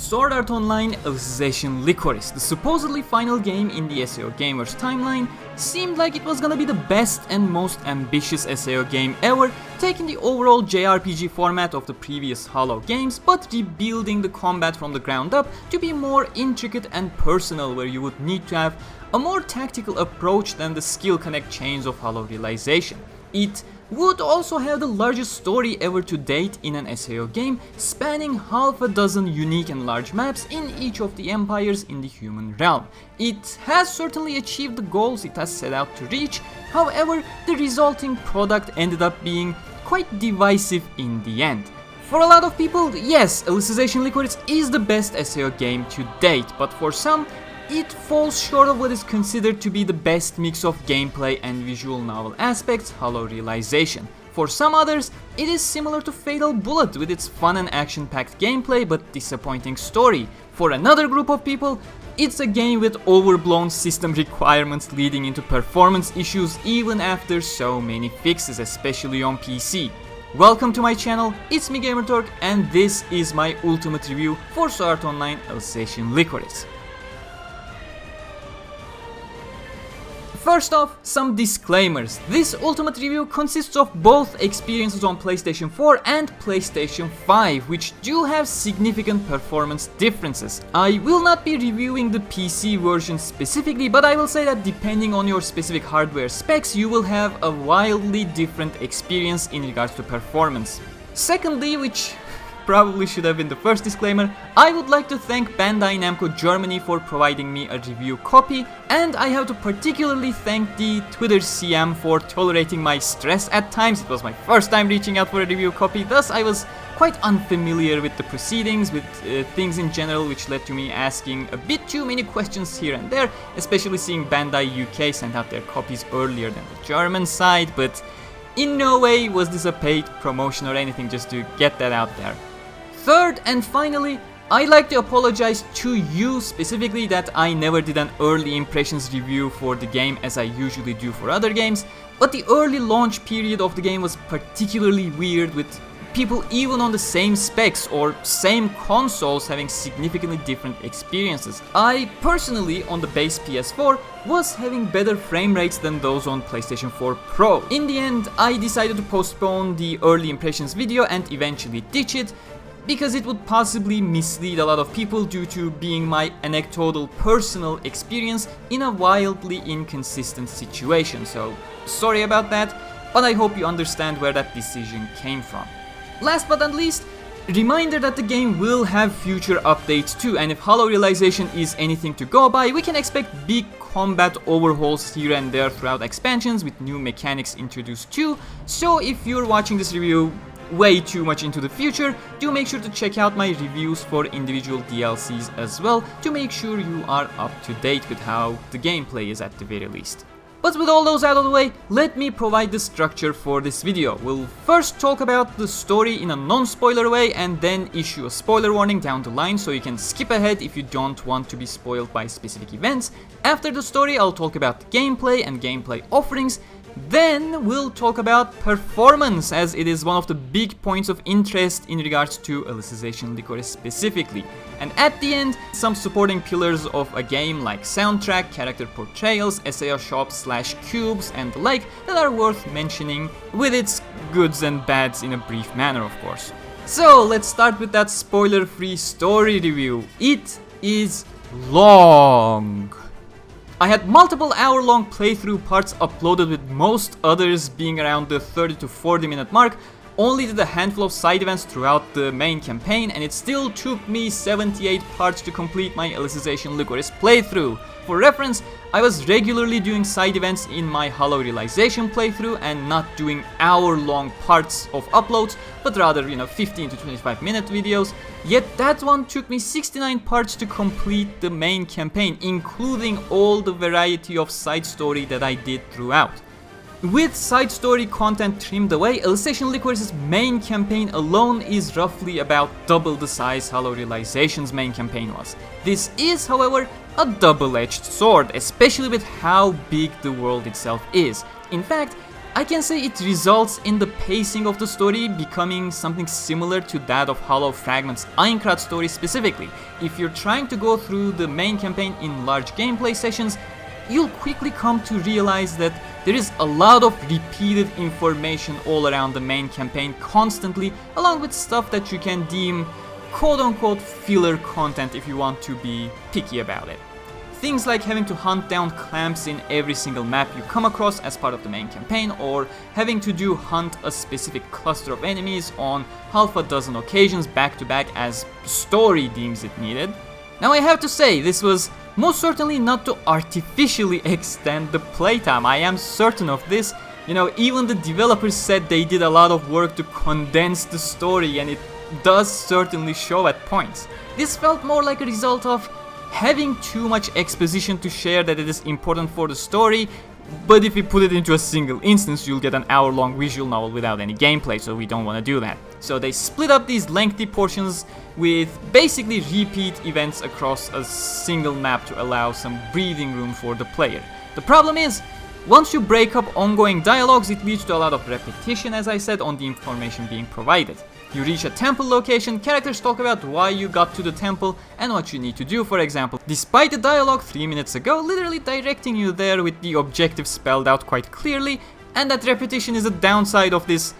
Sword Art Online Alicization Lycoris, the supposedly final game in the SAO Gamers timeline, seemed like it was gonna be the best and most ambitious SAO game ever, taking the overall JRPG format of the previous Hollow games, but rebuilding the combat from the ground up to be more intricate and personal, where you would need to have a more tactical approach than the skill connect chains of Hollow Realization. It would also have the largest story ever to date in an SAO game, spanning half a dozen unique and large maps in each of the empires in the human realm. It has certainly achieved the goals it has set out to reach, however, the resulting product ended up being quite divisive in the end. For a lot of people, yes, Alicization Lycoris is the best SAO game to date, but for some, it falls short of what is considered to be the best mix of gameplay and visual novel aspects, Hollow Realization. For some others, it is similar to Fatal Bullet with its fun and action-packed gameplay but disappointing story. For another group of people, it's a game with overblown system requirements leading into performance issues even after so many fixes, especially on PC. Welcome to my channel, it's me Gamerturk, and this is my ultimate review for Sword Art Online Alicization Lycoris. First off, some disclaimers. This ultimate review consists of both experiences on PlayStation 4 and PlayStation 5, which do have significant performance differences. I will not be reviewing the PC version specifically, but I will say that depending on your specific hardware specs, you will have a wildly different experience in regards to performance. Secondly, which probably should have been the first disclaimer, I would like to thank Bandai Namco Germany for providing me a review copy, and I have to particularly thank the Twitter CM for tolerating my stress at times. It was my first time reaching out for a review copy, thus I was quite unfamiliar with the proceedings, with things in general, which led to me asking a bit too many questions here and there, especially seeing Bandai UK send out their copies earlier than the German side, but in no way was this a paid promotion or anything, just to get that out there. Third and finally, I'd like to apologize to you specifically that I never did an early impressions review for the game as I usually do for other games, but the early launch period of the game was particularly weird, with people even on the same specs or same consoles having significantly different experiences. I personally, on the base PS4, was having better frame rates than those on PlayStation 4 Pro. In the end, I decided to postpone the early impressions video and eventually ditch it, because it would possibly mislead a lot of people due to being my anecdotal personal experience in a wildly inconsistent situation. So sorry about that, but I hope you understand where that decision came from. Last but not least, reminder that the game will have future updates too, and if Hollow Realization is anything to go by, we can expect big combat overhauls here and there throughout expansions with new mechanics introduced too. So if you're watching this review way too much into the future, do make sure to check out my reviews for individual DLCs as well, to make sure you are up to date with how the gameplay is at the very least. But with all those out of the way, let me provide the structure for this video. We'll first talk about the story in a non-spoiler way, and then issue a spoiler warning down the line so you can skip ahead if you don't want to be spoiled by specific events. After the story, I'll talk about the gameplay and gameplay offerings. Then we'll talk about performance, as it is one of the big points of interest in regards to Alicization Lycoris specifically. And at the end, some supporting pillars of a game like soundtrack, character portrayals, SAO shop/cubes and the like that are worth mentioning, with its goods and bads in a brief manner, of course. So let's start with that spoiler-free story review. It is long. I had multiple hour-long playthrough parts uploaded, with most others being around the 30 to 40 minute mark. Only did a handful of side events throughout the main campaign, and it still took me 78 parts to complete my Alicization Lycoris playthrough. For reference, I was regularly doing side events in my Hollow Realization playthrough and not doing hour-long parts of uploads, but rather, 15 to 25 minute videos. Yet that one took me 69 parts to complete the main campaign, including all the variety of side story that I did throughout. With side story content trimmed away, Alicization Lycoris' main campaign alone is roughly about double the size Hollow Realization's main campaign was. This is, however, a double-edged sword, especially with how big the world itself is. In fact, I can say it results in the pacing of the story becoming something similar to that of Hollow Fragment's Aincrad story specifically. If you're trying to go through the main campaign in large gameplay sessions, you'll quickly come to realize that there is a lot of repeated information all around the main campaign constantly, along with stuff that you can deem quote-unquote filler content if you want to be picky about it. Things like having to hunt down clamps in every single map you come across as part of the main campaign, or having to hunt a specific cluster of enemies on half a dozen occasions back to back as story deems it needed. Now I have to say, this was most certainly not to artificially extend the playtime. I am certain of this. You know, even the developers said they did a lot of work to condense the story, and it does certainly show at points. This felt more like a result of having too much exposition to share that it is important for the story, but if you put it into a single instance, you'll get an hour-long visual novel without any gameplay, so we don't want to do that. So they split up these lengthy portions with basically repeat events across a single map to allow some breathing room for the player. The problem is, once you break up ongoing dialogues, it leads to a lot of repetition, as I said, on the information being provided. You reach a temple location, characters talk about why you got to the temple and what you need to do, for example, despite the dialogue 3 minutes ago literally directing you there with the objective spelled out quite clearly, and that repetition is a downside of this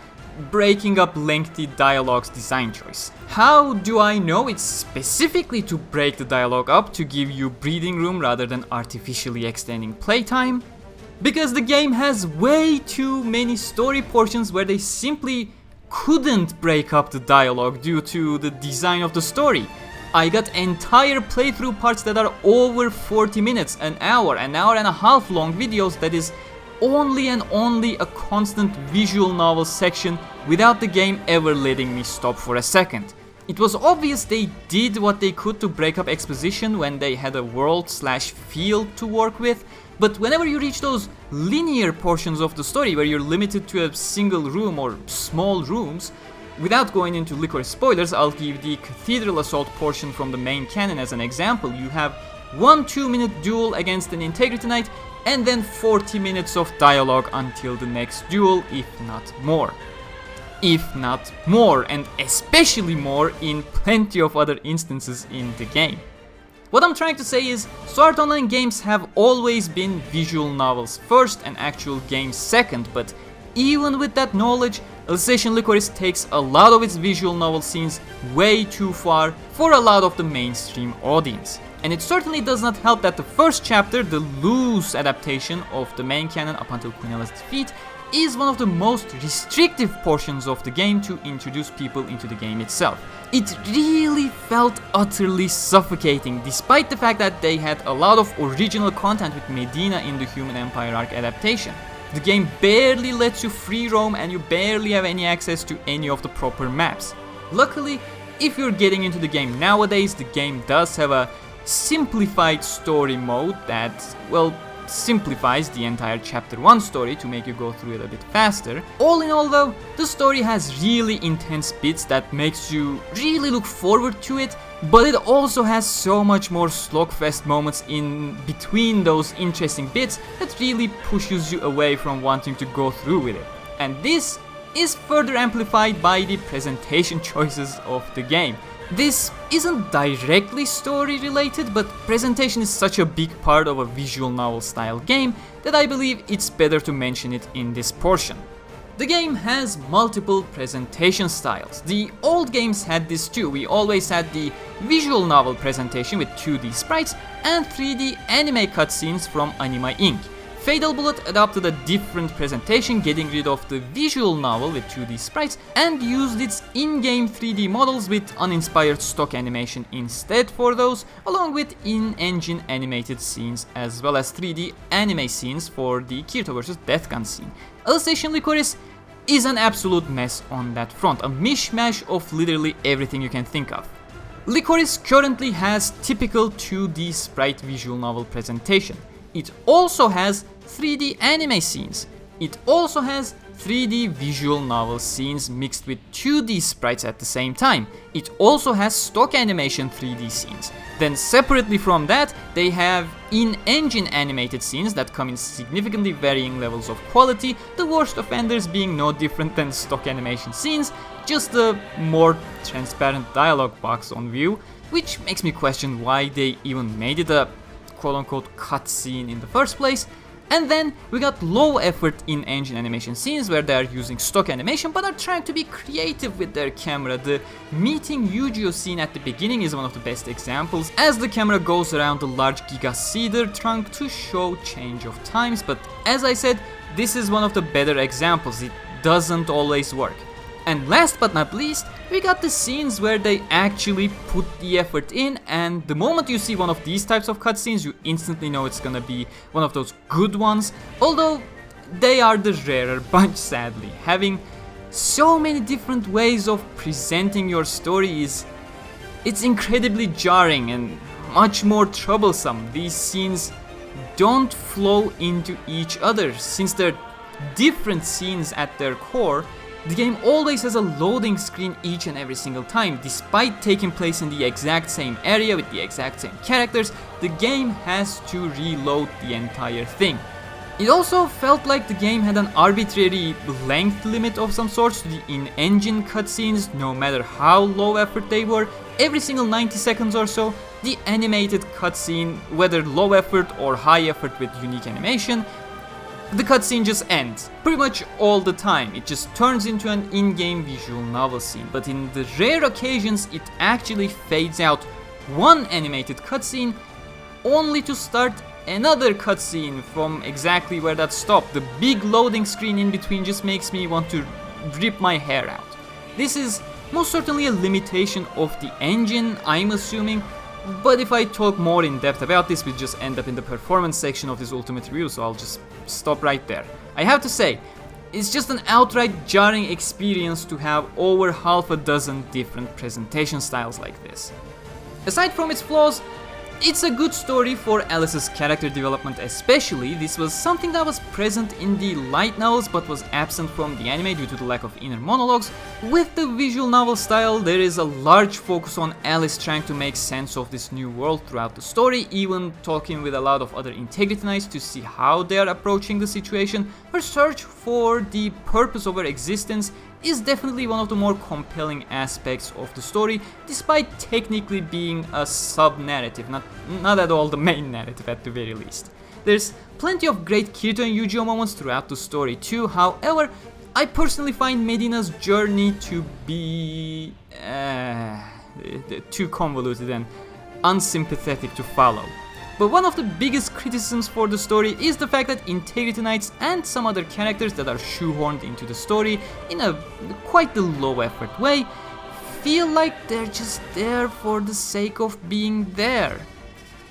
breaking up lengthy dialogue's design choice. How do I know it's specifically to break the dialogue up to give you breathing room rather than artificially extending playtime? Because the game has way too many story portions where they simply couldn't break up the dialogue due to the design of the story. I got entire playthrough parts that are over 40 minutes, an hour and a half long videos that is only a constant visual novel section without the game ever letting me stop for a second. It was obvious they did what they could to break up exposition when they had a world/field to work with, but whenever you reach those linear portions of the story where you're limited to a single room or small rooms, without going into Lycoris spoilers, I'll give the Cathedral Assault portion from the main canon as an example. You have one 2-minute duel against an Integrity Knight, and then 40 minutes of dialogue until the next duel, if not more. If not more, and especially more in plenty of other instances in the game. What I'm trying to say is, Art Online games have always been visual novels first and actual games second, but even with that knowledge, Alicization Lycoris takes a lot of its visual novel scenes way too far for a lot of the mainstream audience. And it certainly does not help that the first chapter, the loose adaptation of the main canon up until Queen Ella's defeat, is one of the most restrictive portions of the game to introduce people into the game itself. It really felt utterly suffocating, despite the fact that they had a lot of original content with Medina in the Human Empire arc adaptation. The game barely lets you free roam and you barely have any access to any of the proper maps. Luckily, if you're getting into the game nowadays, the game does have a simplified story mode that, well, simplifies the entire chapter 1 story to make you go through it a bit faster. All in all though, the story has really intense bits that makes you really look forward to it, but it also has so much more slogfest moments in between those interesting bits that really pushes you away from wanting to go through with it. And this is further amplified by the presentation choices of the game. This isn't directly story related, but presentation is such a big part of a visual novel style game that I believe it's better to mention it in this portion. The game has multiple presentation styles. The old games had this too. We always had the visual novel presentation with 2D sprites and 3D anime cutscenes from ANIMA Inc. Fatal Bullet adopted a different presentation, getting rid of the visual novel with 2D sprites and used its in-game 3D models with uninspired stock animation instead for those, along with in-engine animated scenes as well as 3D anime scenes for the Kirito vs Deathgun scene. Alicization Lycoris is an absolute mess on that front, a mishmash of literally everything you can think of. Lycoris currently has typical 2D sprite visual novel presentation. It also has 3D anime scenes. It also has 3D visual novel scenes mixed with 2D sprites at the same time. It also has stock animation 3D scenes. Then separately from that, they have in-engine animated scenes that come in significantly varying levels of quality, the worst offenders being no different than stock animation scenes, just a more transparent dialogue box on view, which makes me question why they even made it a quote-unquote cutscene in the first place. And then we got low effort in-engine animation scenes where they are using stock animation but are trying to be creative with their camera. The meeting Yu-Gi-Oh scene at the beginning is one of the best examples, as the camera goes around the large Giga Cedar trunk to show change of times, but as I said, this is one of the better examples. It doesn't always work. And last but not least, we got the scenes where they actually put the effort in, and the moment you see one of these types of cutscenes, you instantly know it's gonna be one of those good ones, although they are the rarer bunch, sadly. Having so many different ways of presenting your story it's incredibly jarring and much more troublesome. These scenes don't flow into each other. Since they're different scenes at their core, the game always has a loading screen each and every single time. Despite taking place in the exact same area with the exact same characters, the game has to reload the entire thing. It also felt like the game had an arbitrary length limit of some sort to the in-engine cutscenes, no matter how low effort they were. Every single 90 seconds or so, the animated cutscene, whether low effort or high effort with unique animation, the cutscene just ends, pretty much all the time. It just turns into an in-game visual novel scene, but in the rare occasions it actually fades out one animated cutscene only to start another cutscene from exactly where that stopped. The big loading screen in between just makes me want to rip my hair out. This is most certainly a limitation of the engine, I'm assuming, but if I talk more in depth about this, we'll just end up in the performance section of this ultimate review, so I'll just stop right there. I have to say, it's just an outright jarring experience to have over half a dozen different presentation styles like this. Aside from its flaws, it's a good story for Alice's character development especially. This was something that was present in the light novels but was absent from the anime due to the lack of inner monologues. With the visual novel style, there is a large focus on Alice trying to make sense of this new world throughout the story, even talking with a lot of other Integrity Knights to see how they are approaching the situation. Her search for the purpose of her existence is definitely one of the more compelling aspects of the story, despite technically being a sub-narrative, not at all the main narrative at the very least. There's plenty of great Kirito and Yu-Gi-Oh moments throughout the story too, however, I personally find Medina's journey to be too convoluted and unsympathetic to follow. But one of the biggest criticisms for the story is the fact that Integrity Knights and some other characters that are shoehorned into the story in a quite the low effort way feel like they're just there for the sake of being there.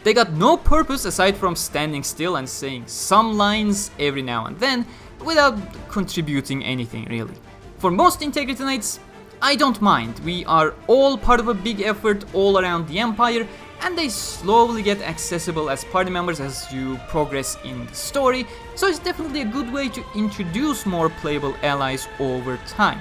They got no purpose aside from standing still and saying some lines every now and then without contributing anything really. For most Integrity Knights, I don't mind. We are all part of a big effort all around the Empire, and they slowly get accessible as party members as you progress in the story, so it's definitely a good way to introduce more playable allies over time.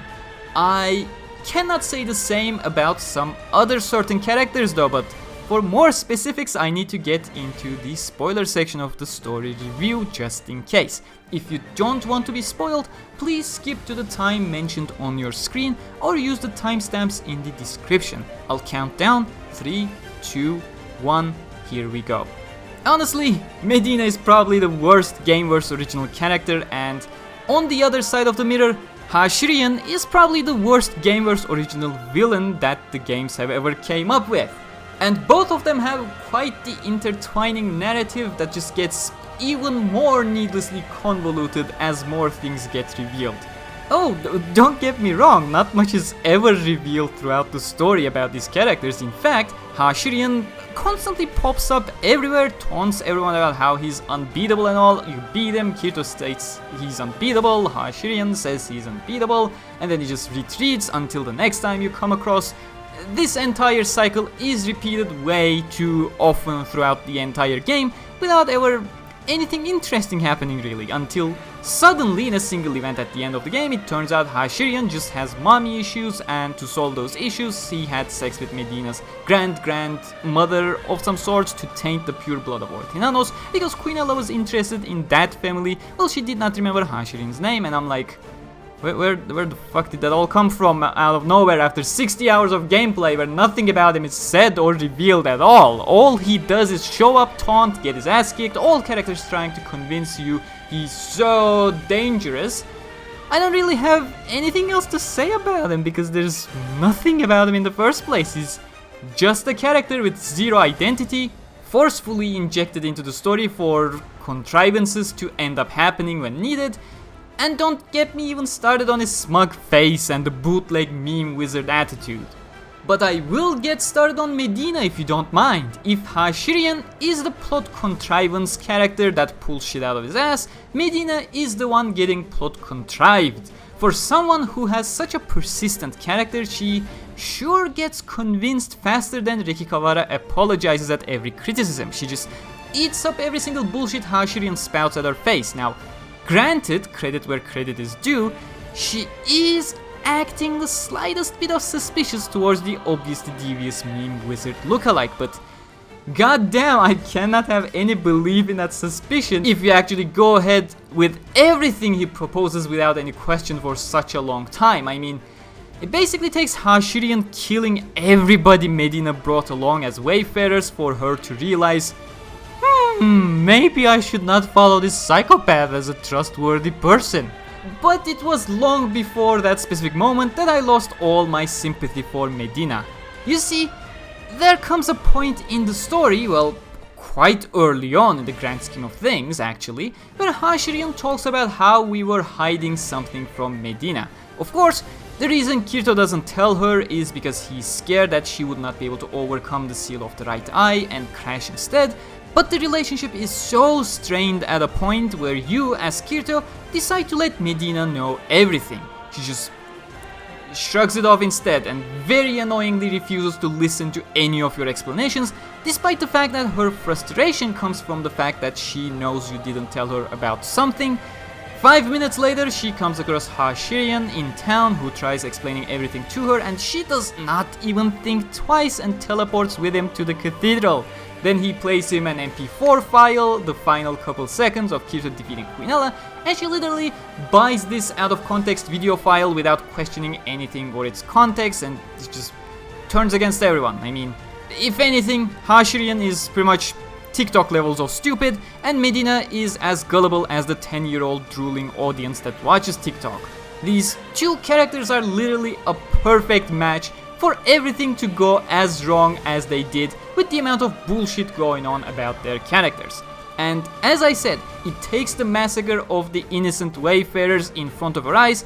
I cannot say the same about some other certain characters though, but for more specifics I need to get into the spoiler section of the story review just in case. If you don't want to be spoiled, please skip to the time mentioned on your screen or use the timestamps in the description. I'll count down 3, 2, 1, here we go. Honestly, Medina is probably the worst Gameverse original character, and on the other side of the mirror, Hashirian is probably the worst Gameverse original villain that the games have ever came up with. And both of them have quite the intertwining narrative that just gets even more needlessly convoluted as more things get revealed. Oh, don't get me wrong, not much is ever revealed throughout the story about these characters. In fact, Hashirian constantly pops up everywhere, taunts everyone about how he's unbeatable and all. You beat him, Kirito states he's unbeatable, Hashirian says he's unbeatable, and then he just retreats until the next time you come across. This entire cycle is repeated way too often throughout the entire game without ever anything interesting happening really, until Suddenly, in a single event at the end of the game, it turns out Hashirian just has mommy issues, and to solve those issues, he had sex with Medina's grandmother of some sort to taint the pure blood of Ortinanos, because Quinella was interested in that family. Well, she did not remember Hashirian's name, and I'm like, where the fuck did that all come from out of nowhere after 60 hours of gameplay where nothing about him is said or revealed at all? All he does is show up, taunt, get his ass kicked, all characters trying to convince you he's so dangerous. I don't really have anything else to say about him because there's nothing about him in the first place. He's just a character with zero identity, forcefully injected into the story for contrivances to end up happening when needed. And don't get me even started on his smug face and the bootleg meme wizard attitude. But I will get started on Medina if you don't mind. If Hashirian is the plot contrivance character that pulls shit out of his ass, Medina is the one getting plot contrived. For someone who has such a persistent character, she sure gets convinced faster than Rikikawara apologizes at every criticism. She just eats up every single bullshit Hashirian spouts at her face. Now, granted, credit where credit is due, she is acting the slightest bit of suspicious towards the obviously devious meme wizard lookalike, but goddamn, I cannot have any belief in that suspicion if you actually go ahead with everything he proposes without any question for such a long time. I mean, it basically takes Hashirian killing everybody Medina brought along as wayfarers for her to realize, maybe I should not follow this psychopath as a trustworthy person. But it was long before that specific moment that I lost all my sympathy for Medina. You see, there comes a point in the story, well, quite early on in the grand scheme of things actually, where Hashirian talks about how we were hiding something from Medina. Of course, the reason Kirito doesn't tell her is because he's scared that she would not be able to overcome the seal of the right eye and crash instead. But the relationship is so strained at a point where you, as Kirito, decide to let Medina know everything. She just shrugs it off instead and very annoyingly refuses to listen to any of your explanations, despite the fact that her frustration comes from the fact that she knows you didn't tell her about something. 5 minutes later, she comes across Hashirian in town who tries explaining everything to her, and she does not even think twice and teleports with him to the cathedral. Then he plays him an MP4 file, the final couple seconds of Kirito defeating Quinella, and she literally buys this out of context video file without questioning anything or its context, and it just turns against everyone. I mean, if anything, Hashirian is pretty much TikTok levels of stupid, and Medina is as gullible as the 10-year-old drooling audience that watches TikTok. These two characters are literally a perfect match for everything to go as wrong as they did with the amount of bullshit going on about their characters. And as I said, it takes the massacre of the innocent wayfarers in front of her eyes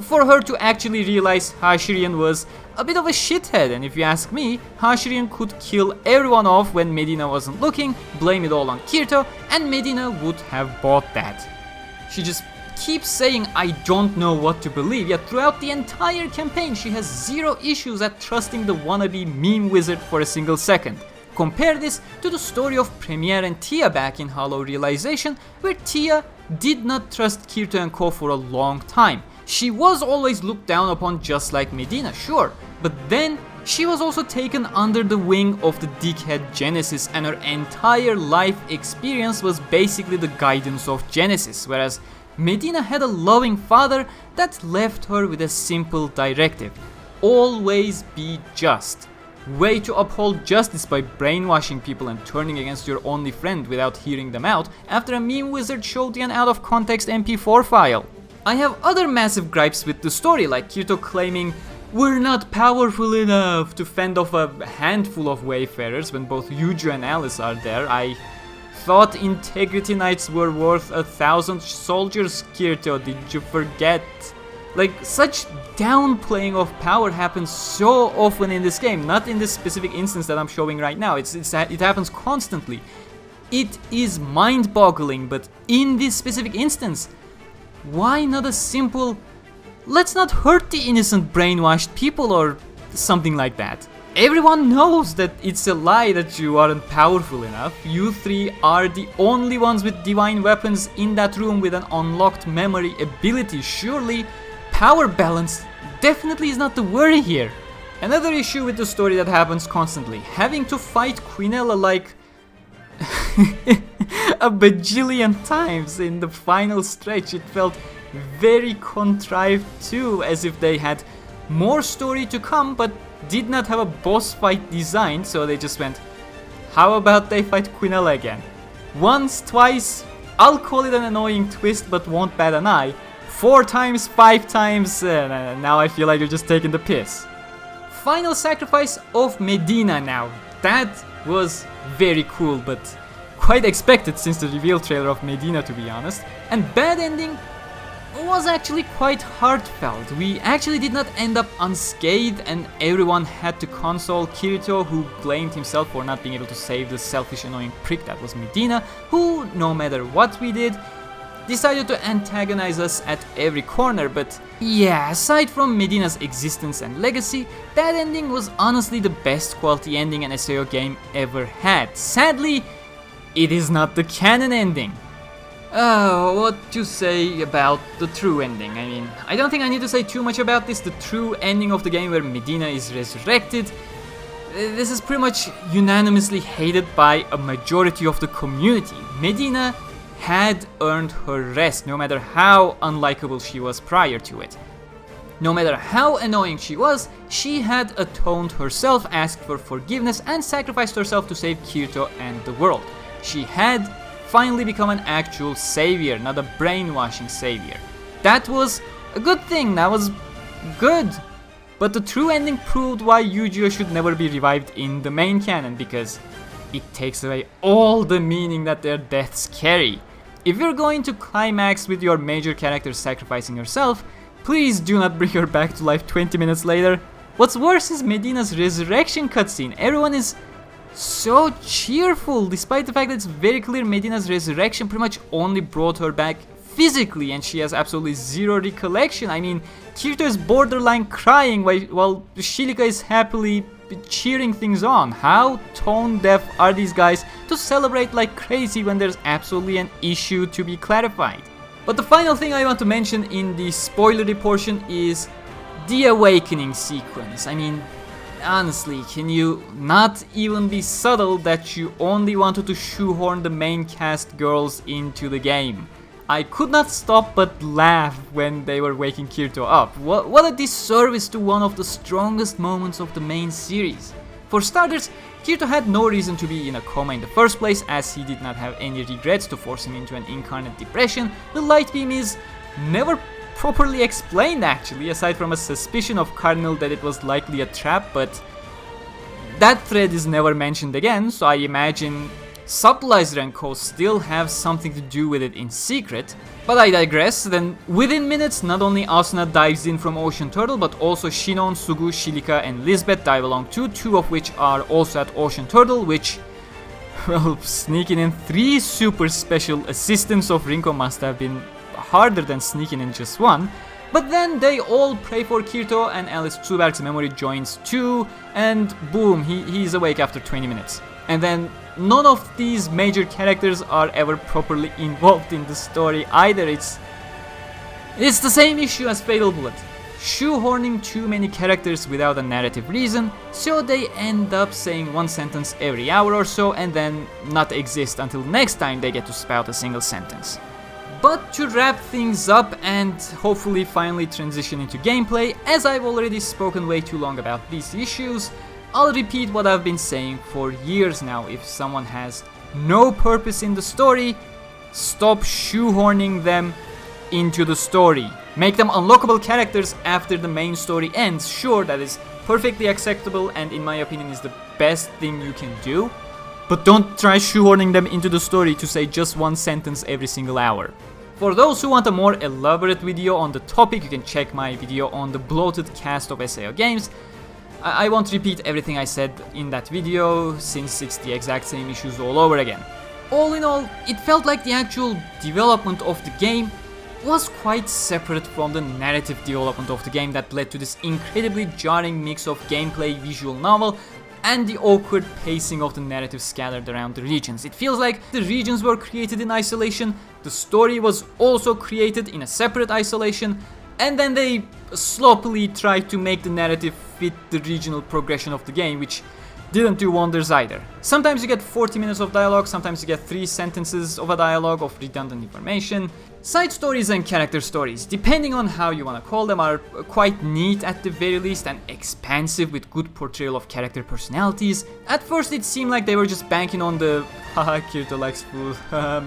for her to actually realize Hashirian was a bit of a shithead, and if you ask me, Hashirian could kill everyone off when Medina wasn't looking, blame it all on Kirito, and Medina would have bought that. She just keeps saying I don't know what to believe, yet throughout the entire campaign she has zero issues at trusting the wannabe meme wizard for a single second. Compare this to the story of Premiere and Tia back in Hollow Realization, where Tia did not trust Kirito and Co for a long time. She was always looked down upon just like Medina, sure, but then she was also taken under the wing of the dickhead Genesis, and her entire life experience was basically the guidance of Genesis, whereas Medina had a loving father that left her with a simple directive: always be just. Way to uphold justice by brainwashing people and turning against your only friend without hearing them out after a meme wizard showed you an out of context MP4 file. I have other massive gripes with the story, like Kirito claiming we're not powerful enough to fend off a handful of wayfarers when both Yuju and Alice are there. I thought Integrity Knights were worth 1,000 soldiers, Kirito, did you forget? Like, such downplaying of power happens so often in this game, not in this specific instance that I'm showing right now, it happens constantly. It is mind-boggling, but in this specific instance, why not a simple, let's not hurt the innocent brainwashed people or something like that? Everyone knows that it's a lie that you aren't powerful enough. You three are the only ones with divine weapons in that room with an unlocked memory ability. Surely, power balance definitely is not the worry here. Another issue with the story that happens constantly, having to fight Quinella like a bajillion times in the final stretch. It felt very contrived too, as if they had more story to come but did not have a boss fight designed, so they just went, how about they fight Quinella again? Once, twice, I'll call it an annoying twist but won't bat an eye. 4 times, 5 times, now I feel like you're just taking the piss. Final sacrifice of Medina now. That was very cool, but quite expected since the reveal trailer of Medina, to be honest. And bad ending was actually quite heartfelt. We actually did not end up unscathed, and everyone had to console Kirito, who blamed himself for not being able to save the selfish, annoying prick that was Medina, who, no matter what we did, decided to antagonize us at every corner. But yeah, aside from Medina's existence and legacy, that ending was honestly the best quality ending an SAO game ever had. Sadly, it is not the canon ending. What to say about the true ending? I mean, I don't think I need to say too much about this. The true ending of the game where Medina is resurrected, this is pretty much unanimously hated by a majority of the community. Medina had earned her rest, no matter how unlikable she was prior to it. No matter how annoying she was, she had atoned herself, asked for forgiveness, and sacrificed herself to save Kirito and the world. She had finally become an actual savior, not a brainwashing savior. That was a good thing, that was good. But the true ending proved why Yu-Gi-Oh should never be revived in the main canon, because it takes away all the meaning that their deaths carry. If you're going to climax with your major character sacrificing herself, please do not bring her back to life 20 minutes later. What's worse is Medina's resurrection cutscene. Everyone is so cheerful, despite the fact that it's very clear Medina's resurrection pretty much only brought her back physically, and she has absolutely zero recollection. I mean, Kirito is borderline crying while Shilika is happily cheering things on. How tone deaf are these guys to celebrate like crazy when there's absolutely an issue to be clarified? But the final thing I want to mention in the spoilery portion is the awakening sequence. I mean, honestly, can you not even be subtle that you only wanted to shoehorn the main cast girls into the game? I could not stop but laugh when they were waking Kirito up. What a disservice to one of the strongest moments of the main series. For starters, Kirito had no reason to be in a coma in the first place, as he did not have any regrets to force him into an incarnate depression. The light beam is never properly explained actually, aside from a suspicion of Cardinal that it was likely a trap, but that thread is never mentioned again, so I imagine Supplies Renko still have something to do with it in secret. But I digress. Then within minutes, not only Asuna dives in from Ocean Turtle, but also Shinon, Sugu, Shilika and Lisbeth dive along too, 2 of which are also at Ocean Turtle, which, well, sneaking in 3 super special assistants of Rinko must have been harder than sneaking in just 1. But then they all pray for Kirito, and Alice Tsuberg's memory joins too, and boom, he's awake after 20 minutes. And then none of these major characters are ever properly involved in the story either. It's the same issue as Fatal Bullet. Shoehorning too many characters without a narrative reason, so they end up saying 1 sentence every hour or so and then not exist until next time they get to spout a single sentence. But to wrap things up and hopefully finally transition into gameplay, as I've already spoken way too long about these issues, I'll repeat what I've been saying for years now. If someone has no purpose in the story, stop shoehorning them into the story. Make them unlockable characters after the main story ends. Sure, that is perfectly acceptable and in my opinion is the best thing you can do. But don't try shoehorning them into the story to say just 1 sentence every single hour. For those who want a more elaborate video on the topic, you can check my video on the bloated cast of SAO games. I won't repeat everything I said in that video, since it's the exact same issues all over again. All in all, it felt like the actual development of the game was quite separate from the narrative development of the game that led to this incredibly jarring mix of gameplay, visual novel, and the awkward pacing of the narrative scattered around the regions. It feels like the regions were created in isolation, the story was also created in a separate isolation, and then they sloppily tried to make the narrative fit the regional progression of the game, which didn't do wonders either. Sometimes you get 40 minutes of dialogue, sometimes you get 3 sentences of a dialogue of redundant information. Side stories and character stories, depending on how you want to call them, are quite neat at the very least and expansive with good portrayal of character personalities. At first it seemed like they were just banking on the haha Kirito likes food,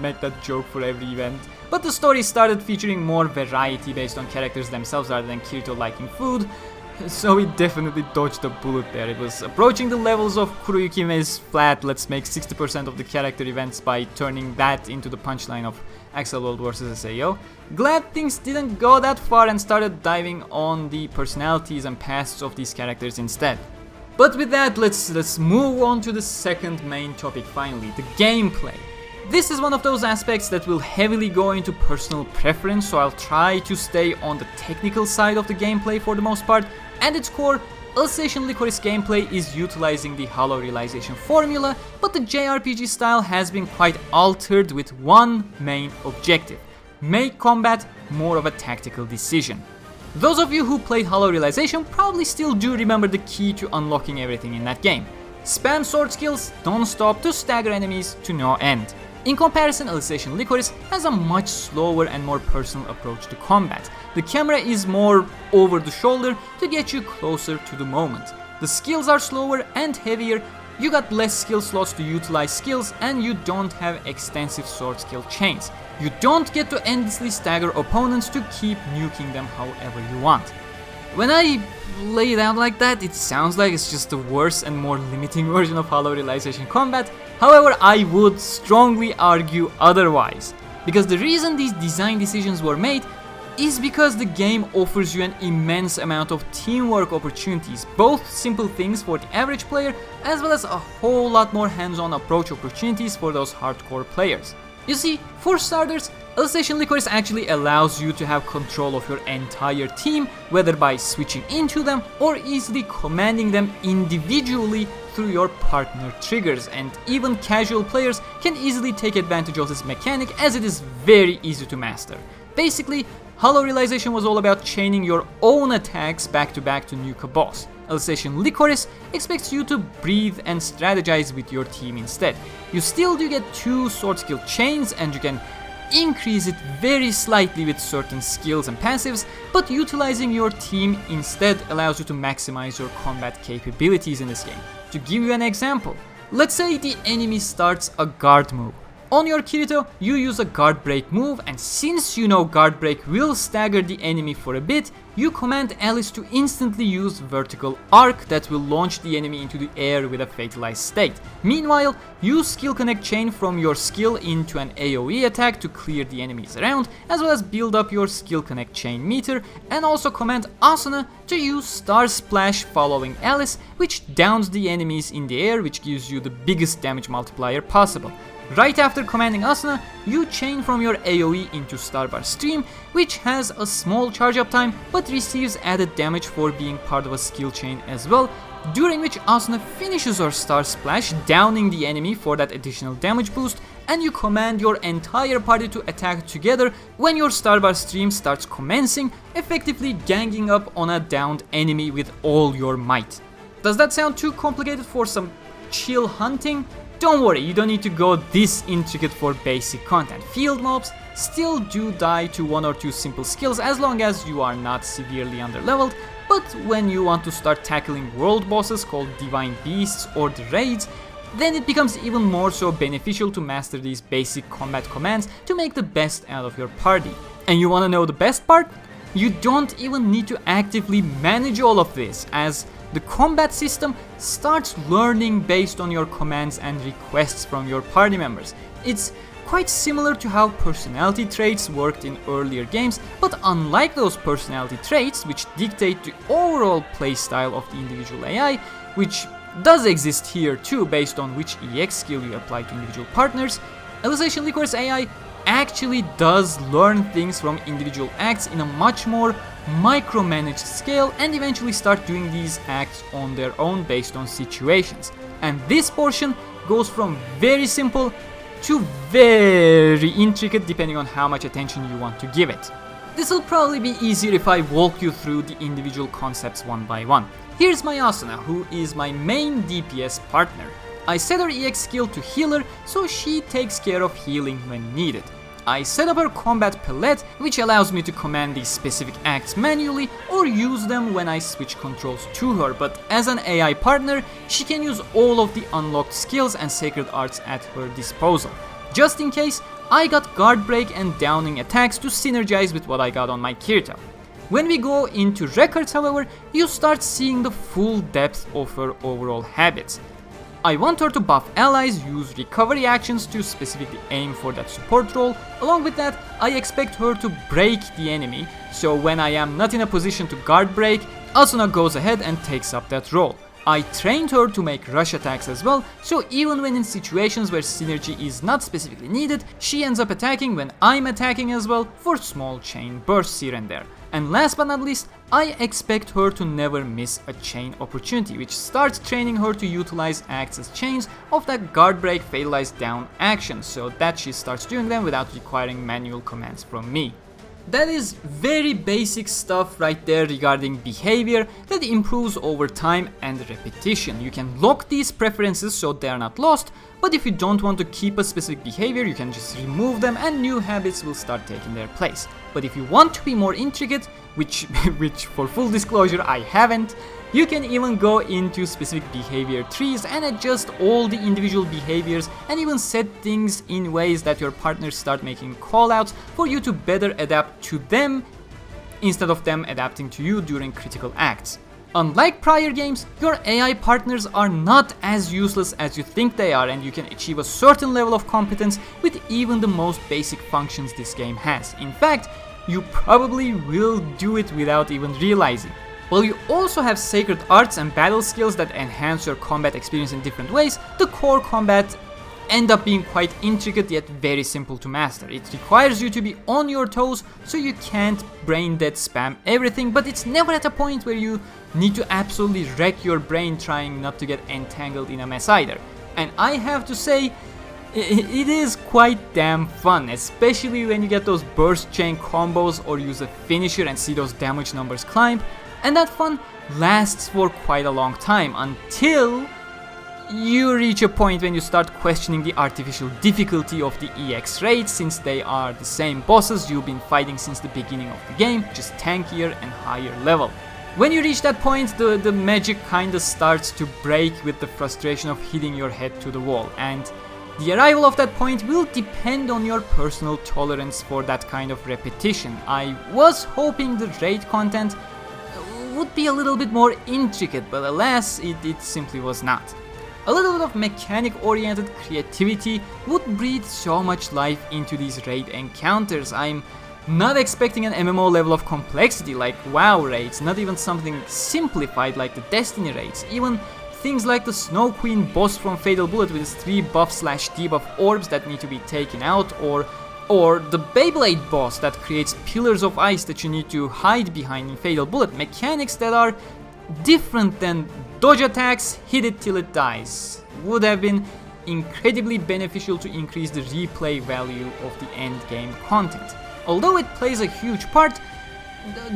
make that joke for every event. But the story started featuring more variety based on characters themselves rather than Kirito liking food. So it definitely dodged a bullet there. It was approaching the levels of Kuroyukime's flat let's make 60% of the character events by turning that into the punchline of Axelworld vs SAO. Glad things didn't go that far and started diving on the personalities and pasts of these characters instead. But with that, let's move on to the second main topic finally, the gameplay. This is one of those aspects that will heavily go into personal preference, so I'll try to stay on the technical side of the gameplay for the most part. At its core, Alicization Lycoris gameplay is utilizing the hollow realization formula, but the JRPG style has been quite altered with one main objective: make combat more of a tactical decision. Those of you who played Hollow Realization probably still do remember the key to unlocking everything in that game. Spam sword skills non-stop to stagger enemies to no end. In comparison, Alicization Lycoris has a much slower and more personal approach to combat. The camera is more over the shoulder to get you closer to the moment. The skills are slower and heavier, you got less skill slots to utilize skills, and you don't have extensive sword skill chains. You don't get to endlessly stagger opponents to keep nuking them however you want. When I lay it out like that, it sounds like it's just a worse and more limiting version of Hollow Realization combat. However, I would strongly argue otherwise, because the reason these design decisions were made is because the game offers you an immense amount of teamwork opportunities, both simple things for the average player as well as a whole lot more hands-on approach opportunities for those hardcore players. You see, for starters, Alicization Lycoris actually allows you to have control of your entire team, whether by switching into them or easily commanding them individually through your partner triggers, and even casual players can easily take advantage of this mechanic as it is very easy to master. Basically, Hollow Realization was all about chaining your own attacks back to nuke a boss. Alicization Lycoris expects you to breathe and strategize with your team instead. You still do get 2 sword skill chains and you can increase it very slightly with certain skills and passives, but utilizing your team instead allows you to maximize your combat capabilities in this game. To give you an example, let's say the enemy starts a guard move. On your Kirito, you use a guard break move, and since you know guard break will stagger the enemy for a bit, you command Alice to instantly use vertical arc that will launch the enemy into the air with a fatalized state. Meanwhile, use skill connect chain from your skill into an AoE attack to clear the enemies around, as well as build up your skill connect chain meter, and also command Asuna to use star splash following Alice, which downs the enemies in the air, which gives you the biggest damage multiplier possible. Right after commanding Asuna, you chain from your AoE into Starbar Stream, which has a small charge up time but receives added damage for being part of a skill chain as well, during which Asuna finishes her Star Splash, downing the enemy for that additional damage boost, and you command your entire party to attack together when your Starbar Stream starts commencing, effectively ganging up on a downed enemy with all your might. Does that sound too complicated for some chill hunting? Don't worry, you don't need to go this intricate for basic content. Field mobs still do die to 1 or 2 simple skills as long as you are not severely underleveled, but when you want to start tackling world bosses called Divine Beasts or the Raids, then it becomes even more so beneficial to master these basic combat commands to make the best out of your party. And you wanna know the best part? You don't even need to actively manage all of this, as the combat system starts learning based on your commands and requests from your party members. It's quite similar to how personality traits worked in earlier games, but unlike those personality traits which dictate the overall playstyle of the individual AI, which does exist here too based on which EX skill you apply to individual partners, Alicization Lycoris AI actually does learn things from individual acts in a much more micromanaged scale and eventually start doing these acts on their own based on situations. And this portion goes from very simple to very intricate depending on how much attention you want to give it. This will probably be easier if I walk you through the individual concepts one by one. Here's my Asuna, who is my main DPS partner. I set her EX skill to healer, so she takes care of healing when needed. I set up her combat palette, which allows me to command these specific acts manually or use them when I switch controls to her, but as an AI partner, she can use all of the unlocked skills and sacred arts at her disposal. Just in case, I got guard break and downing attacks to synergize with what I got on my Kirito. When we go into records, however, you start seeing the full depth of her overall habits. I want her to buff allies, use recovery actions to specifically aim for that support role. Along with that, I expect her to break the enemy, so when I am not in a position to guard break, Asuna goes ahead and takes up that role. I trained her to make rush attacks as well, so even when in situations where synergy is not specifically needed, she ends up attacking when I'm attacking as well for small chain bursts here and there. And last but not least, I expect her to never miss a chain opportunity, which starts training her to utilize acts as chains of that guard break fatalize down action, so that she starts doing them without requiring manual commands from me. That is very basic stuff right there regarding behavior that improves over time and repetition. You can lock these preferences so they are not lost, but if you don't want to keep a specific behavior, you can just remove them and new habits will start taking their place. But if you want to be more intricate, which for full disclosure I haven't, you can even go into specific behavior trees and adjust all the individual behaviors and even set things in ways that your partners start making callouts for you to better adapt to them instead of them adapting to you during critical acts. Unlike prior games, your AI partners are not as useless as you think they are, and you can achieve a certain level of competence with even the most basic functions this game has. In fact, you probably will do it without even realizing. While you also have sacred arts and battle skills that enhance your combat experience in different ways, the core combat end up being quite intricate yet very simple to master. It requires you to be on your toes, so you can't brain dead spam everything, but it's never at a point where you need to absolutely wreck your brain trying not to get entangled in a mess either. And I have to say, it is quite damn fun, especially when you get those burst chain combos or use a finisher and see those damage numbers climb, and that fun lasts for quite a long time until you reach a point when you start questioning the artificial difficulty of the EX rates, since they are the same bosses you've been fighting since the beginning of the game, just tankier and higher level. When you reach that point, the magic kinda starts to break with the frustration of hitting your head to the wall, and the arrival of that point will depend on your personal tolerance for that kind of repetition. I was hoping the raid content would be a little bit more intricate, but alas, it simply was not. A little bit of mechanic-oriented creativity would breathe so much life into these raid encounters. I'm not expecting an MMO level of complexity like WoW raids, not even something simplified like the Destiny raids. Even things like the Snow Queen boss from Fatal Bullet with its 3 buff/debuff orbs that need to be taken out, or the Beyblade boss that creates pillars of ice that you need to hide behind in Fatal Bullet. Mechanics that are different than dodge attacks, hit it till it dies, would have been incredibly beneficial to increase the replay value of the end game content. Although it plays a huge part,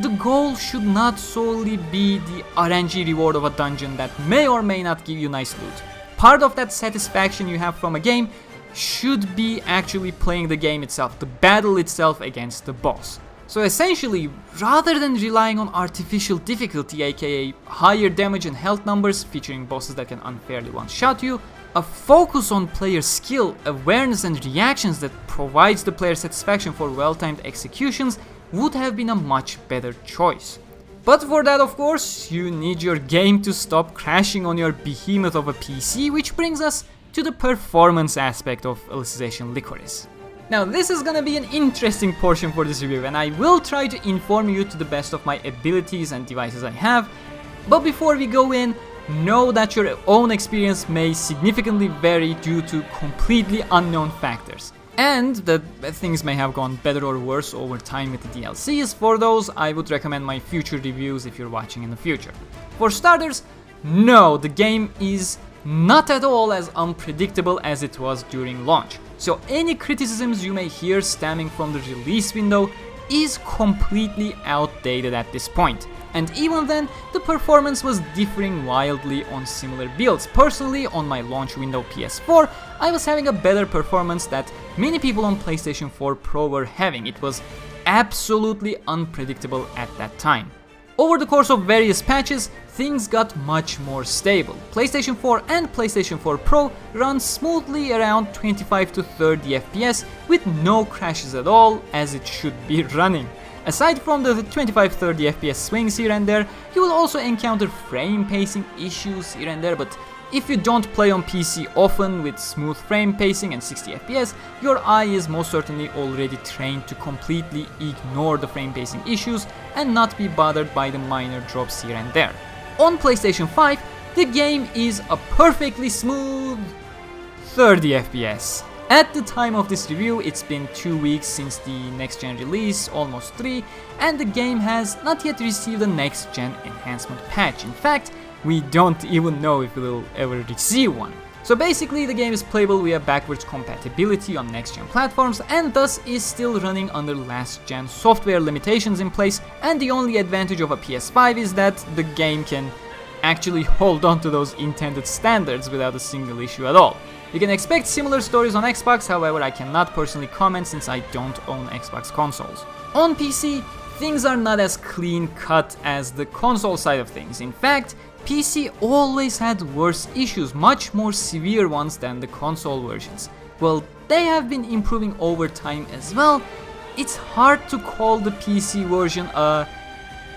the goal should not solely be the RNG reward of a dungeon that may or may not give you nice loot. Part of that satisfaction you have from a game should be actually playing the game itself, the battle itself against the boss. So essentially, rather than relying on artificial difficulty, aka higher damage and health numbers featuring bosses that can unfairly one-shot you, a focus on player skill, awareness and reactions that provides the player satisfaction for well-timed executions would have been a much better choice. But for that, of course, you need your game to stop crashing on your behemoth of a PC, which brings us to the performance aspect of Alicization Lycoris. Now, this is gonna be an interesting portion for this review, and I will try to inform you to the best of my abilities and devices I have, but before we go in, know that your own experience may significantly vary due to completely unknown factors. And that things may have gone better or worse over time with the DLCs. For those, I would recommend my future reviews if you're watching in the future. For starters, no, the game is not at all as unpredictable as it was during launch. So any criticisms you may hear stemming from the release window is completely outdated at this point. And even then, the performance was differing wildly on similar builds. Personally, on my launch window PS4, I was having a better performance that many people on PlayStation 4 Pro were having. It was absolutely unpredictable at that time. Over the course of various patches, things got much more stable. PlayStation 4 and PlayStation 4 Pro run smoothly around 25 to 30 FPS with no crashes at all, as it should be running. Aside from the 25-30 FPS swings here and there, you will also encounter frame pacing issues here and there, but if you don't play on PC often with smooth frame pacing and 60 FPS, your eye is most certainly already trained to completely ignore the frame pacing issues and not be bothered by the minor drops here and there. On PlayStation 5, the game is a perfectly smooth 30 FPS. At the time of this review, it's been 2 weeks since the next-gen release, almost 3, and the game has not yet received a next-gen enhancement patch. In fact, we don't even know if we'll ever receive one. So basically, the game is playable via backwards compatibility on next-gen platforms and thus is still running under last-gen software limitations in place, and the only advantage of a PS5 is that the game can actually hold on to those intended standards without a single issue at all. You can expect similar stories on Xbox, however I cannot personally comment since I don't own Xbox consoles. On PC, things are not as clean-cut as the console side of things. In fact, PC always had worse issues, much more severe ones than the console versions. Well, they have been improving over time as well. It's hard to call the PC version a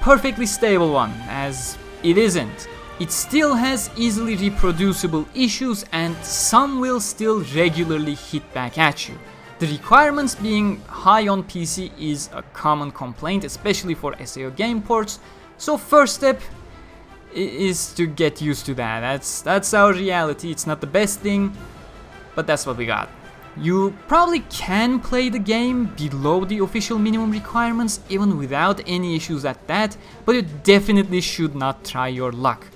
perfectly stable one, as it isn't. It still has easily reproducible issues and some will still regularly hit back at you. The requirements being high on PC is a common complaint, especially for SAO game ports, so first step is to get used to that. That's our reality. It's not the best thing, but that's what we got. You probably can play the game below the official minimum requirements even without any issues at that, but you definitely should not try your luck.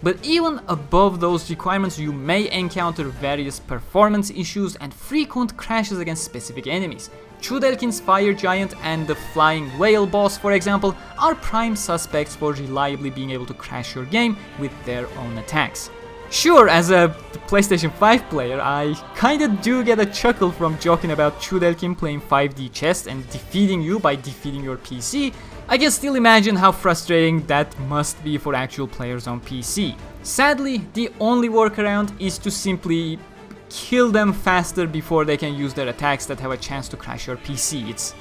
But even above those requirements, you may encounter various performance issues and frequent crashes against specific enemies. Chudelkin's Fire Giant and the Flying Whale boss, for example, are prime suspects for reliably being able to crash your game with their own attacks. Sure, as a PlayStation 5 player, I kinda do get a chuckle from joking about Chudelkin playing 5D chess and defeating you by defeating your PC. I can still imagine how frustrating that must be for actual players on PC. Sadly, the only workaround is to simply kill them faster before they can use their attacks that have a chance to crash your PC. It's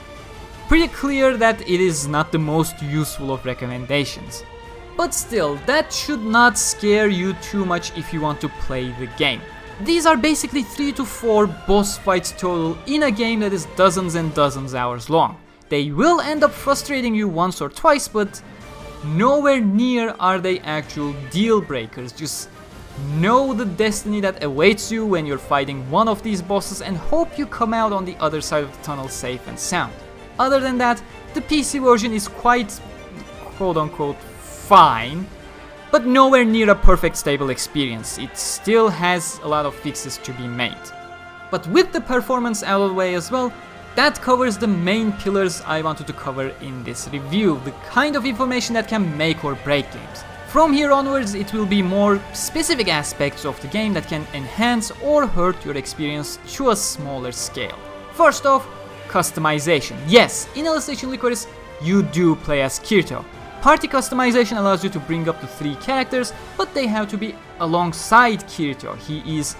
pretty clear that it is not the most useful of recommendations. But still, that should not scare you too much if you want to play the game. These are basically 3 to 4 boss fights total in a game that is dozens and dozens hours long. They will end up frustrating you once or twice, but nowhere near are they actual deal breakers. Just know the destiny that awaits you when you're fighting one of these bosses and hope you come out on the other side of the tunnel safe and sound. Other than that, the PC version is quite quote-unquote fine, but nowhere near a perfect stable experience. It still has a lot of fixes to be made. But with the performance out of the way as well, that covers the main pillars I wanted to cover in this review, the kind of information that can make or break games. From here onwards, it will be more specific aspects of the game that can enhance or hurt your experience to a smaller scale. First off, customization. Yes, in Alicization Lycoris, you do play as Kirito. Party customization allows you to bring up to 3 characters, but they have to be alongside Kirito. He is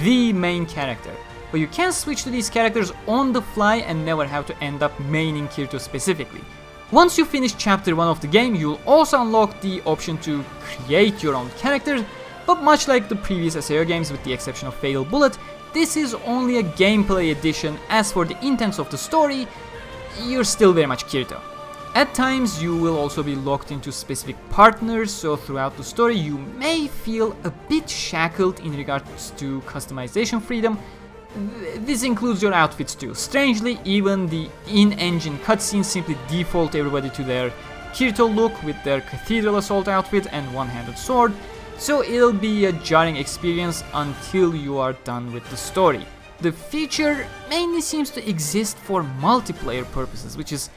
the main character. But you can switch to these characters on the fly and never have to end up maining Kirito specifically. Once you finish chapter 1 of the game, you'll also unlock the option to create your own character, but much like the previous SAO games with the exception of Fatal Bullet, this is only a gameplay edition. As for the intents of the story, you're still very much Kirito. At times, you will also be locked into specific partners, so throughout the story you may feel a bit shackled in regards to customization freedom. This includes your outfits too. Strangely, even the in-engine cutscenes simply default everybody to their Kirito look with their Cathedral Assault outfit and one-handed sword, so it'll be a jarring experience until you are done with the story. The feature mainly seems to exist for multiplayer purposes, which is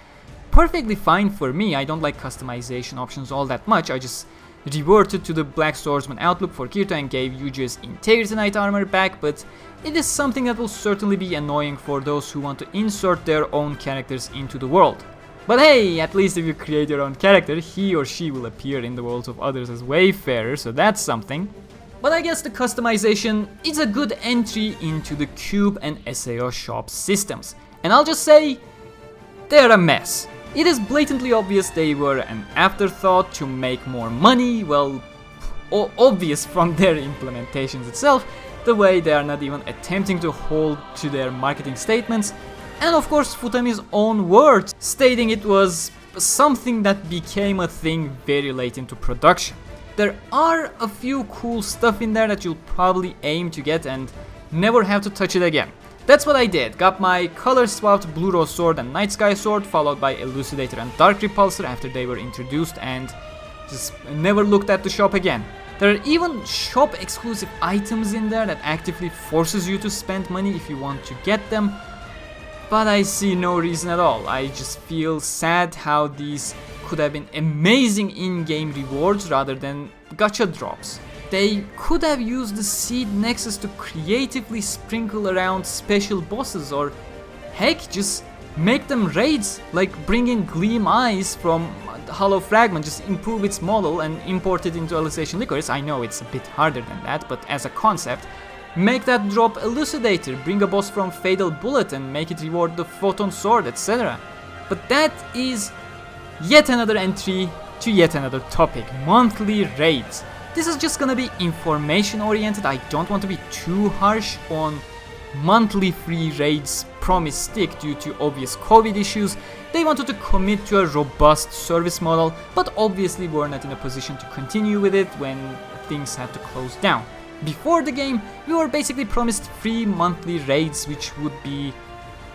perfectly fine for me. I don't like customization options all that much. I just reverted to the Black Swordsman outlook for Kirito and gave Yuji's Integrity Knight armor back, but it is something that will certainly be annoying for those who want to insert their own characters into the world. But hey, at least if you create your own character, he or she will appear in the worlds of others as Wayfarer, so that's something. But I guess the customization is a good entry into the Cube and SAO shop systems. And I'll just say, they're a mess. It is blatantly obvious they were an afterthought to make more money, well, obvious from their implementations itself, the way they are not even attempting to hold to their marketing statements, and of course Futami's own words, stating it was something that became a thing very late into production. There are a few cool stuff in there that you'll probably aim to get and never have to touch it again. That's what I did. Got my color swapped Blue Rose Sword and Night Sky Sword, followed by Elucidator and Dark Repulsor after they were introduced, and just never looked at the shop again. There are even shop exclusive items in there that actively forces you to spend money if you want to get them, but I see no reason at all. I just feel sad how these could have been amazing in-game rewards rather than gacha drops. They could have used the Seed Nexus to creatively sprinkle around special bosses, or heck, just make them raids, like bring in Gleam Eyes from Hollow Fragment, just improve its model and import it into Alicization Lycoris. I know it's a bit harder than that, but as a concept, make that drop Elucidator, bring a boss from Fatal Bullet and make it reward the Photon Sword, etc. But that is yet another entry to yet another topic, monthly raids. This is just gonna be information oriented. I don't want to be too harsh on monthly free raids promise stick due to obvious COVID issues. They wanted to commit to a robust service model, but obviously were not in a position to continue with it when things had to close down. Before the game, we were basically promised free monthly raids, which would be,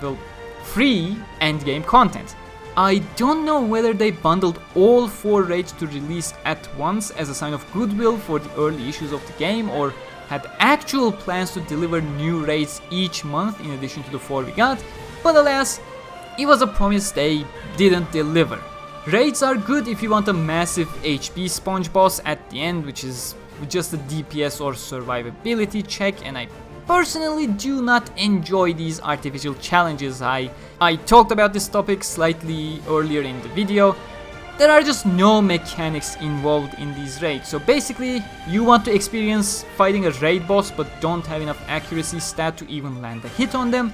well, free endgame content. I don't know whether they bundled all 4 raids to release at once as a sign of goodwill for the early issues of the game, or had actual plans to deliver new raids each month in addition to the 4 we got, but alas, it was a promise they didn't deliver. Raids are good if you want a massive HP sponge boss at the end, which is just a DPS or survivability check, and I personally do not enjoy these artificial challenges. I talked about this topic slightly earlier in the video. There are just no mechanics involved in these raids. So basically, you want to experience fighting a raid boss but don't have enough accuracy stat to even land a hit on them,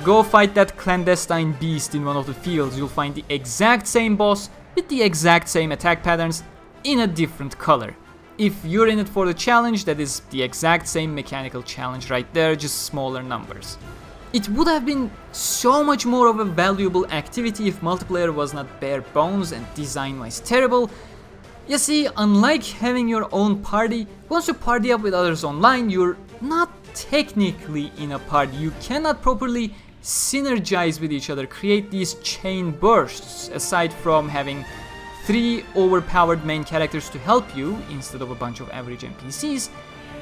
go fight that clandestine beast in one of the fields. You'll find the exact same boss with the exact same attack patterns in a different color. If you're in it for the challenge, that is the exact same mechanical challenge right there, just smaller numbers. It would have been so much more of a valuable activity if multiplayer was not bare bones and design-wise terrible. You see, unlike having your own party, once you party up with others online, you're not technically in a party. You cannot properly synergize with each other, create these chain bursts, aside from having 3 overpowered main characters to help you instead of a bunch of average NPCs,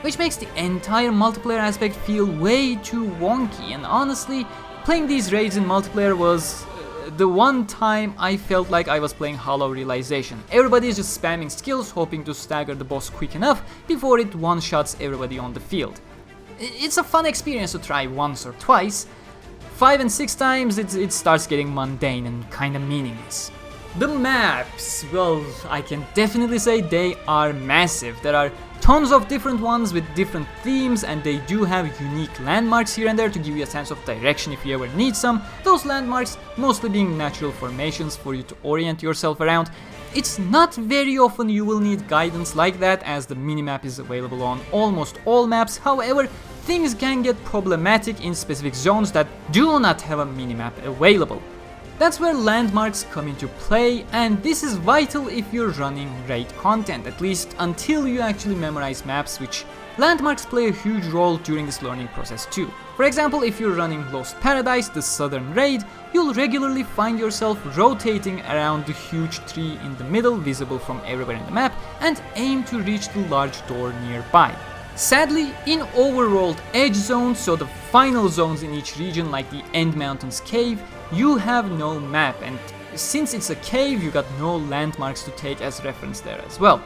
which makes the entire multiplayer aspect feel way too wonky. And honestly, playing these raids in multiplayer was the one time I felt like I was playing Hollow Realization. Everybody is just spamming skills, hoping to stagger the boss quick enough before it one-shots everybody on the field. It's a fun experience to try once or twice. 5 and 6 times it starts getting mundane and kinda meaningless. The maps, well, I can definitely say they are massive. There are tons of different ones with different themes, and they do have unique landmarks here and there to give you a sense of direction if you ever need some. Those landmarks mostly being natural formations for you to orient yourself around. It's not very often you will need guidance like that, as the minimap is available on almost all maps. However, things can get problematic in specific zones that do not have a minimap available. That's where landmarks come into play, and this is vital if you're running raid content, at least until you actually memorize maps, which landmarks play a huge role during this learning process too. For example, if you're running Lost Paradise, the southern raid, you'll regularly find yourself rotating around the huge tree in the middle, visible from everywhere in the map, and aim to reach the large door nearby. Sadly, in overworld edge zones, so the final zones in each region like the End Mountains cave, you have no map, and since it's a cave, you got no landmarks to take as reference there as well.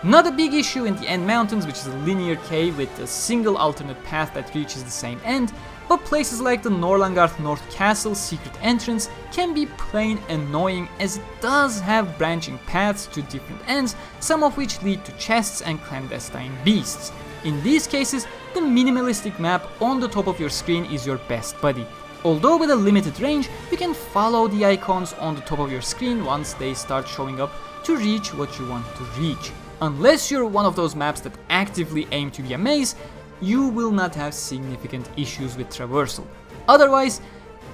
Not a big issue in the End Mountains, which is a linear cave with a single alternate path that reaches the same end, but places like the Norlangarth North Castle secret entrance can be plain annoying, as it does have branching paths to different ends, some of which lead to chests and clandestine beasts. In these cases, the minimalistic map on the top of your screen is your best buddy. Although with a limited range, you can follow the icons on the top of your screen once they start showing up to reach what you want to reach. Unless you're one of those maps that actively aim to be a maze, you will not have significant issues with traversal. Otherwise,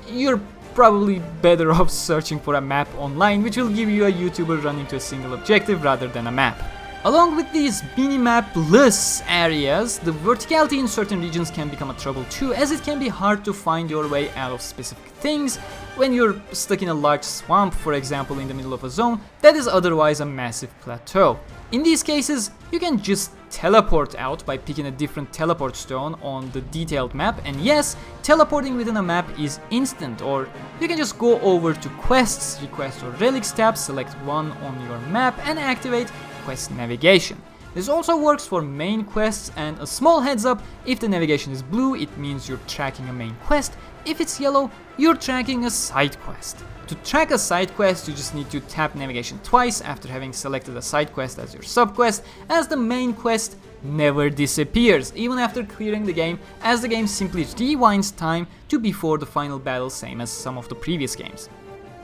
you're probably better off searching for a map online, which will give you a YouTuber running to a single objective rather than a map. Along with these minimap-less areas, the verticality in certain regions can become a trouble too, as it can be hard to find your way out of specific things when you're stuck in a large swamp, for example, in the middle of a zone that is otherwise a massive plateau. In these cases, you can just teleport out by picking a different teleport stone on the detailed map, and yes, teleporting within a map is instant, or you can just go over to Quests, Request or Relics tab, select one on your map and activate Quest Navigation. This also works for main quests, and a small heads up, if the navigation is blue, it means you're tracking a main quest. If it's yellow, you're tracking a side quest. To track a side quest, you just need to tap navigation twice after having selected a side quest as your subquest, as the main quest never disappears, even after clearing the game, as the game simply rewinds time to before the final battle, same as some of the previous games.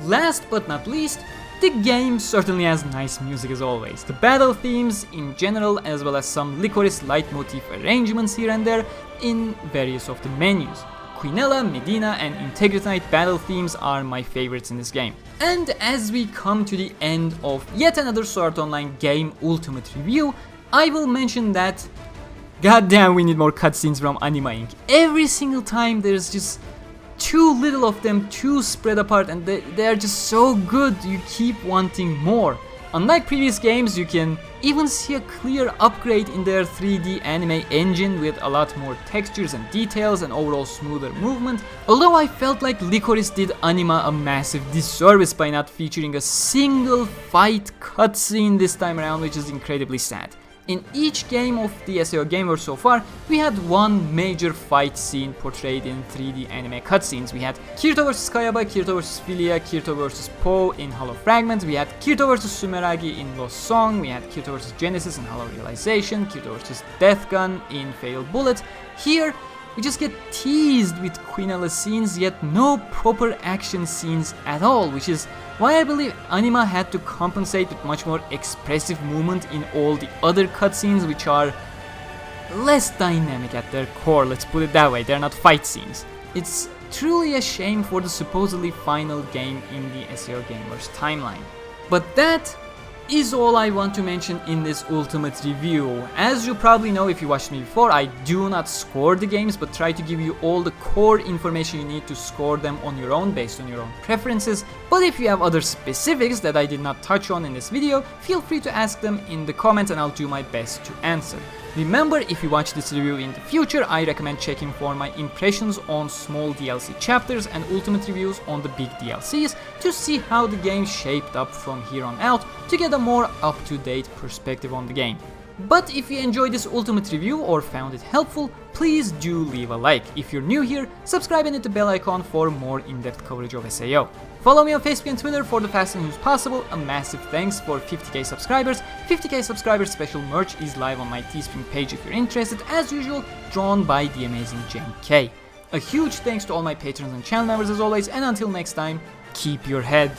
Last but not least, the game certainly has nice music as always. The battle themes in general, as well as some Lycoris leitmotif arrangements here and there in various of the menus. Quinella, Medina and Integritite battle themes are my favorites in this game. And as we come to the end of yet another Sword Art Online game Ultimate review, I will mention that goddamn we need more cutscenes from ANIMA Inc. Every single time there's just too little of them, too spread apart, and they are just so good, you keep wanting more. Unlike previous games, you can even see a clear upgrade in their 3D anime engine with a lot more textures and details and overall smoother movement, although I felt like Lycoris did ANIMA a massive disservice by not featuring a single fight cutscene this time around, which is incredibly sad. In each game of the SAO Gameverse so far, we had one major fight scene portrayed in 3D anime cutscenes. We had Kirito vs Kayaba, Kirito vs Filia, Kirito vs Po in Hollow Fragment, we had Kirito vs Sumeragi in Lost Song, we had Kirito vs Genesis in Hollow Realization, Kirito vs Death Gun in Fatal Bullet. Here, we just get teased with Quinella scenes, yet no proper action scenes at all, which is why I believe ANIMA had to compensate with much more expressive movement in all the other cutscenes, which are less dynamic at their core, let's put it that way. They're not fight scenes. It's truly a shame for the supposedly final game in the SAO Gameverse timeline. But that is all I want to mention in this Ultimate review. As you probably know if you watched me before, I do not score the games, but try to give you all the core information you need to score them on your own based on your own preferences. But if you have other specifics that I did not touch on in this video, feel free to ask them in the comments and I'll do my best to answer. Remember, if you watch this review in the future, I recommend checking for my impressions on small DLC chapters and Ultimate reviews on the big DLCs to see how the game shaped up from here on out to get a more up-to-date perspective on the game. But if you enjoyed this Ultimate review or found it helpful, please do leave a like. If you're new here, subscribe and hit the bell icon for more in-depth coverage of SAO. Follow me on Facebook and Twitter for the fastest news possible. A massive thanks for 50k subscribers. 50k subscribers special merch is live on my Teespring page if you're interested, as usual, drawn by the amazing Jen K. A huge thanks to all my patrons and channel members as always, and until next time, keep your head